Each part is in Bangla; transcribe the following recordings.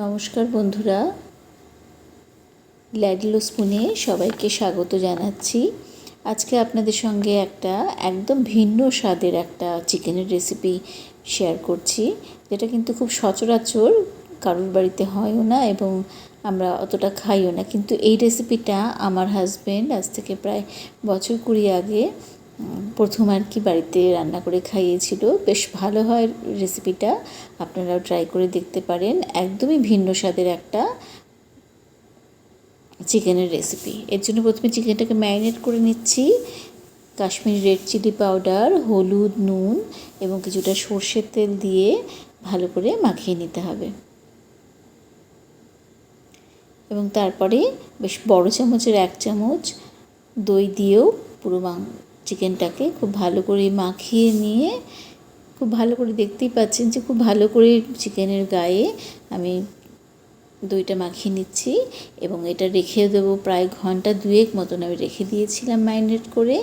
নমস্কার বন্ধুরা, ল্যাডলো স্পুনে সবাইকে স্বাগত জানাচ্ছি। আজকে আপনাদের সঙ্গে একটা একদম ভিন্ন স্বাদের একটা চিকেনের রেসিপি শেয়ার করছি, যেটা কিন্তু খুব সচরাচর কারোর বাড়িতে হয়ও না এবং আমরা অতটা খাইও না। কিন্তু এই রেসিপিটা আমার হাজব্যান্ড আজ থেকে প্রায় বছর 20 আগে প্রথম আর কি বাড়িতে রান্না করে খাইয়েছিল। বেশ ভালো হয় রেসিপিটা, আপনারাও ট্রাই করে দেখতে পারেন। একদমই ভিন্ন স্বাদের একটা চিকেনের রেসিপি। এর জন্য প্রথমে চিকেনটাকে ম্যারিনেট করে নিচ্ছি। কাশ্মীরি রেড চিলি পাউডার, হলুদ, নুন এবং কিছুটা সর্ষের তেল দিয়ে ভালো করে মাখিয়ে নিতে হবে। এবং তারপরে বেশ বড় চামচের 1 চামচ দই দিয়েও পুরো চিকেনটাকে খুব ভালো করে মাখিয়ে নিয়ে, খুব ভালো করে দেখতেই পাচ্ছেন যে খুব ভালো করে চিকেনের গায়ে আমি দইটা মাখিয়ে নিচ্ছি এবং এটা রেখে দেবো প্রায় ঘন্টা 2 মতন আমি রেখে দিয়েছিলাম ম্যারিনেট করে।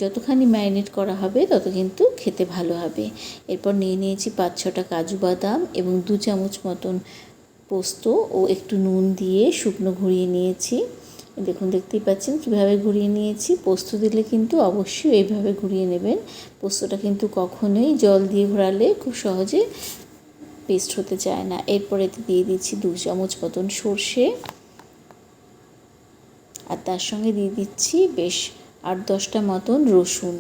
যতখানি ম্যারিনেট করা হবে তত কিন্তু খেতে ভালো হবে। এরপর নিয়ে নিয়েছি 5-6টা কাজু বাদাম এবং 2 চামচ মতন পোস্ত ও একটু নুন দিয়ে শুকনো ঘুরিয়ে নিয়েছি। দেখুন, দেখতেই পাচ্ছেন কীভাবে ঘুরিয়ে নিয়েছি। পোস্ত দিলে কিন্তু অবশ্যই এইভাবে ঘুরিয়ে নেবেন। পোস্তটা কিন্তু কখনোই জল দিয়ে ঘোরালে খুব সহজে পেস্ট হতে চায় না। এরপরে দিয়ে দিচ্ছি 2 চামচ মতন সর্ষে, আর তার সঙ্গে দিয়ে দিচ্ছি বেশ 8-10টা মতন রসুন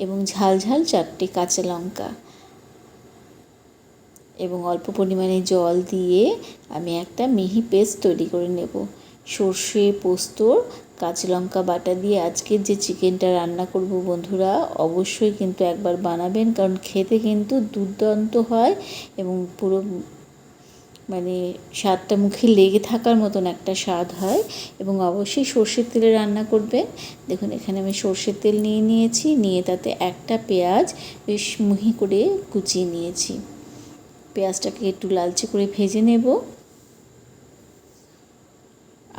এবং ঝাল 4টে কাঁচা লঙ্কা এবং অল্প পরিমাণে জল দিয়ে আমি একটা মিহি পেস্ট তৈরি করে নেব। সর্ষে, পোস্ত, কাঁচা লঙ্কা বাটা দিয়ে আজকের যে চিকেনটা রান্না করব বন্ধুরা, অবশ্যই কিন্তু একবার বানাবেন, কারণ খেতে কিন্তু দুর্দান্ত হয় এবং পুরো স্বাদটা মুখে লেগে থাকার মতন একটা স্বাদ হয়। এবং অবশ্যই সর্ষের তেলে রান্না করবেন। দেখুন, এখানে আমি সর্ষের তেল নিয়েছি, নিয়ে তাতে একটা পেঁয়াজ বেশ মিহি করে কুচিয়ে নিয়েছি। পেঁয়াজটাকে একটু লালচে করে ভেজে নেব।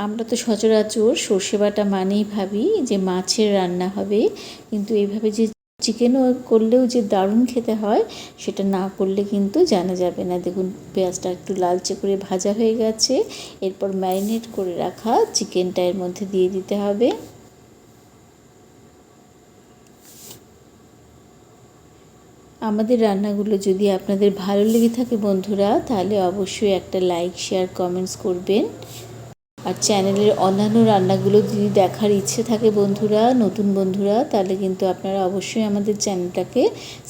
আমরা তো সচরাচর সর্ষে বাটা মানেই ভাবি যে মাছের রান্না হবে, কিন্তু এইভাবে যে চিকেনও করলেও যে দারুণ খেতে হয় সেটা না করলে কিন্তু জানা যাবে না। দেখুন, পেঁয়াজটা একটু লালচে করে ভাজা হয়ে গেছে। এরপর ম্যারিনেট করে রাখা চিকেনটা এর মধ্যে দিয়ে দিতে হবে। আমাদের রান্নাগুলো যদি আপনাদের ভালো লেগে থাকে বন্ধুরা, তাহলে অবশ্যই একটা লাইক, শেয়ার, কমেন্টস করবেন। আর চ্যানেলের অন্যান্য রান্নাগুলো যদি দেখার ইচ্ছে থাকে বন্ধুরা, নতুন বন্ধুরা, তাহলে কিন্তু আপনারা অবশ্যই আমাদের চ্যানেলটাকে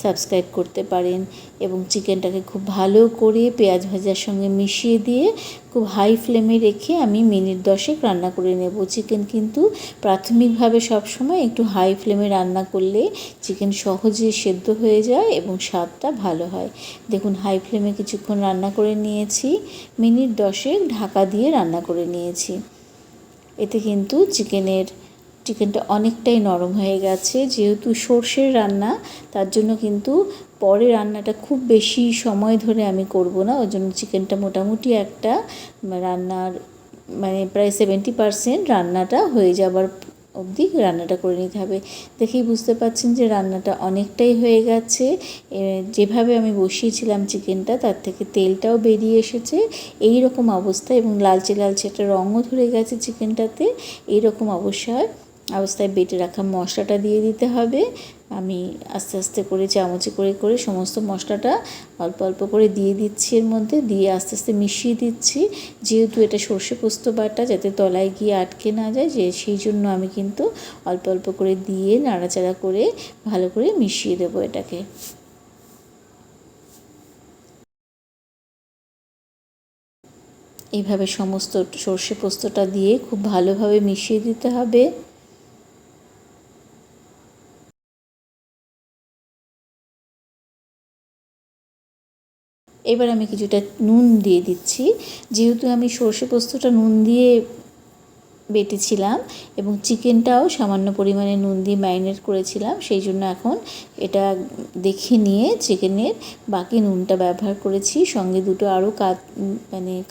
সাবস্ক্রাইব করতে পারেন। এবং চিকেনটাকে খুব ভালো করে পেঁয়াজ ভাজার সঙ্গে মিশিয়ে দিয়ে খুব হাই ফ্লেমে রেখে আমি মিনিট 10 রান্না করে নেব। চিকেন কিন্তু প্রাথমিকভাবে সবসময় একটু হাই ফ্লেমে রান্না করলে চিকেন সহজে সেদ্ধ হয়ে যায় এবং স্বাদটা ভালো হয়। দেখুন, হাই ফ্লেমে কিছুক্ষণ রান্না করে নিয়েছি, মিনিট 10 ঢাকা দিয়ে রান্না করে নিয়েছি। এতে কিন্তু চিকেনটা অনেকটাই নরম হয়ে গেছে। যেহেতু সর্ষের রান্না, তার জন্য কিন্তু পরে রান্নাটা খুব বেশি সময় ধরে আমি করব না। ওই জন্য চিকেনটা মোটামুটি একটা রান্নার প্রায় 70% রান্নাটা হয়ে যাবার অবধি রান্নাটা করে নিতে হবে। দেখেই বুঝতে পারছেন যে রান্নাটা অনেকটাই হয়ে গেছে। যেভাবে আমি বসিয়েছিলাম চিকেনটা, তার থেকে তেলটাও বেরিয়ে এসেছে এই রকম অবস্থা, এবং লালচে একটা রঙও ধরে গেছে চিকেনটাতে। এই রকম অবস্থায় বেটে রাখা মশলাটা দিয়ে দিতে হবে। আমি আস্তে আস্তে করে চামচে করে সমস্ত মশলাটা অল্প অল্প করে দিয়ে দিচ্ছি, এর মধ্যে দিয়ে আস্তে আস্তে মিশিয়ে দিচ্ছি। যেহেতু এটা সর্ষে পোস্ত বাটা, যাতে তলায় গিয়ে আটকে না যায়, সেই জন্য আমি কিন্তু অল্প অল্প করে দিয়ে নাড়াচাড়া করে ভালো করে মিশিয়ে দেবো এটাকে। এইভাবে সমস্ত সর্ষে পোস্তটা দিয়ে খুব ভালোভাবে মিশিয়ে দিতে হবে। এবার আমি কিছুটা নুন দিয়ে দিচ্ছি। যেহেতু আমি সর্ষে পোস্তটা নুন দিয়ে বেটেছিলাম এবং চিকেনটাও সামান্য পরিমাণে নুন দিয়ে ম্যারিনেট করেছিলাম, সেই জন্য এখন এটা দেখে নিয়ে চিকেনের বাকি নুনটা ব্যবহার করেছি। সঙ্গে দুটো আরও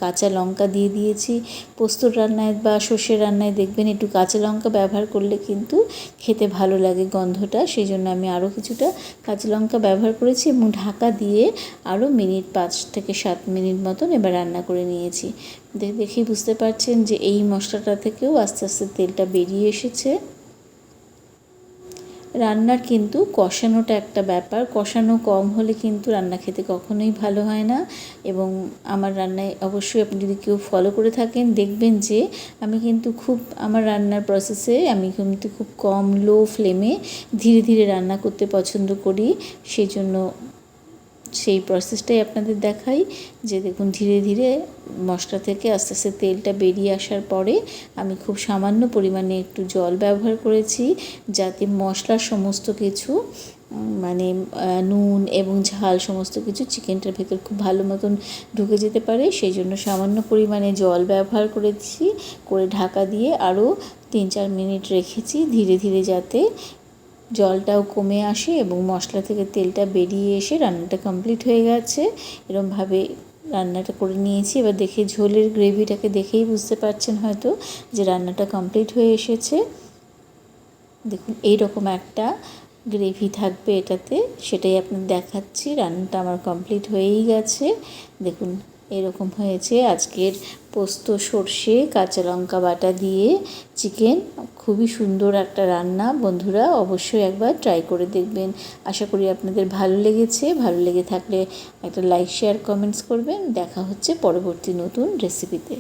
কাঁচা লঙ্কা দিয়ে দিয়েছি। পোস্তর রান্নায় বা সর্ষের রান্নায় দেখবেন একটু কাঁচা লঙ্কা ব্যবহার করলে কিন্তু খেতে ভালো লাগে গন্ধটা, সেই জন্য আমি আরও কিছুটা কাঁচা লঙ্কা ব্যবহার করেছি এবং ঢাকা দিয়ে আরও 5 থেকে 7 মিনিট মতন এবার রান্না করে নিয়েছি। দেখেই বুঝতে পারছেন যে এই মশলাটা থেকেও আস্তে আস্তে তেলটা বেরিয়ে এসেছে। রান্নার কিন্তু কষানোটা একটা ব্যাপার, কষানো কম হলে কিন্তু রান্না খেতে কখনোই ভালো হয় না। এবং আমার রান্নায় অবশ্যই আপনি যদি কেউ ফলো করে থাকেন দেখবেন যে আমি কিন্তু আমার রান্নার প্রসেসে আমি কিন্তু খুব কম লো ফ্লেমে ধীরে ধীরে রান্না করতে পছন্দ করি। সেই জন্য সেই প্রসেসটাই আপনাদের দেখাই যে দেখুন ধীরে ধীরে মশলা থেকে আস্তে আস্তে তেলটা বেরিয়ে আসার পরে আমি খুব সামান্য পরিমাণে একটু জল ব্যবহার করেছি, যাতে মশলার সমস্ত কিছু নুন এবং ঝাল সমস্ত কিছু চিকেনটার ভেতর খুব ভালো মতন ঢুকে যেতে পারে। সেই জন্য সামান্য পরিমাণে জল ব্যবহার করেছি, করে ঢাকা দিয়ে আরও 3-4 মিনিট রেখেছি ধীরে ধীরে, যাতে জলটাও কমে আসে এবং মশলা থেকে তেলটা বেরিয়ে এসে রান্নাটা কমপ্লিট হয়ে গেছে। এরকমভাবে রান্নাটা করে নিয়েছি। এবার দেখে ঝোলের গ্রেভিটাকে দেখেই বুঝতে পারছেন হয়তো যে রান্নাটা কমপ্লিট হয়ে এসেছে। দেখুন এইরকম একটা গ্রেভি থাকবে এটাতে, সেটাই আপনাদের দেখাচ্ছি। রান্নাটা আমার কমপ্লিট হয়েই গেছে। দেখুন এরকম হয়েছে আজকের পোস্ত সর্ষে কাঁচা লঙ্কা বাটা দিয়ে চিকেন। খুবই সুন্দর একটা রান্না, বন্ধুরা অবশ্যই একবার ট্রাই করে দেখবেন। আশা করি আপনাদের ভালো লেগেছে। ভালো লেগে থাকলে একটা লাইক শেয়ার কমেন্টস করবেন। দেখা হচ্ছে পরবর্তী নতুন রেসিপিতে।